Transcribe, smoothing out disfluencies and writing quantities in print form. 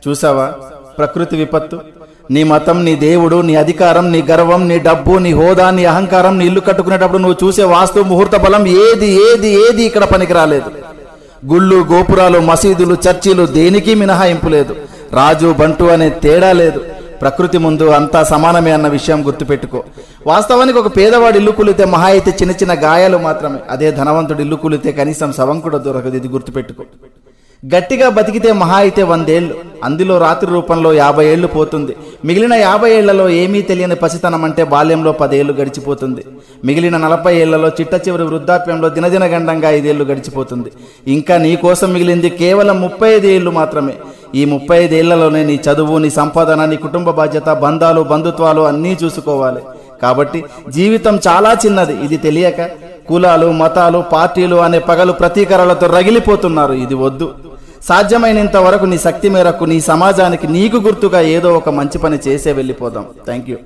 చూసావా ప్రకృతి విపత్తు? నీ మతం, నీ దేవుడు, నీ అధికారం, నీ గర్వం, నీ డబ్బు, నీ హోదా, నీ అహంకారం, నీ ఇల్లు కట్టుకునేటప్పుడు నువ్వు చూసే వాస్తు ముహూర్త బలం ఏది ఏది ఏది ఇక్కడ పనికి రాలేదు. గుళ్ళు, గోపురాలు, మసీదులు, చర్చిలు దేనికి మినహాయింపు లేదు. రాజు బంటు అనే తేడా లేదు. ప్రకృతి ముందు అంతా సమానమే అన్న విషయం గుర్తుపెట్టుకో. వాస్తవానికి ఒక పేదవాడు ఇల్లు కూలితే మహా అయితే చిన్న చిన్న గాయాలు మాత్రమే. అదే ధనవంతుడు ఇల్లు కూలితే కనీసం శవం కూడా దొరకదు. ఇది గుర్తుపెట్టుకో. గట్టిగా బతికితే మహా అయితే 100 ఏళ్ళు, అందులో రాత్రి రూపంలో 50 ఏళ్ళు పోతుంది. మిగిలిన 50 ఏళ్లలో ఏమీ తెలియని పసితనం అంటే బాల్యంలో 10 ఏళ్ళు గడిచిపోతుంది. మిగిలిన 40 ఏళ్లలో చిట్ట చివరి వృద్ధాప్యంలో దినదిన గండంగా 5 ఏళ్ళు గడిచిపోతుంది. ఇంకా నీ కోసం మిగిలింది కేవలం 35 ఏళ్ళు మాత్రమే. ఈ 35 ఏళ్లలోనే నీ చదువు, నీ సంపాదన, నీ కుటుంబ బాధ్యత, బంధాలు, బంధుత్వాలు అన్నీ చూసుకోవాలి. కాబట్టి జీవితం చాలా చిన్నది. ఇది తెలియక కులాలు, మతాలు, పార్టీలు అనే పగలు ప్రతీకారాలతో రగిలిపోతున్నారు. ఇది వద్దు. సాధ్యమైనంత వరకు నీ శక్తి మేరకు నీ సమాజానికి నీకు గుర్తుగా ఏదో ఒక మంచి పని చేసే వెళ్ళిపోదాం. Thank you.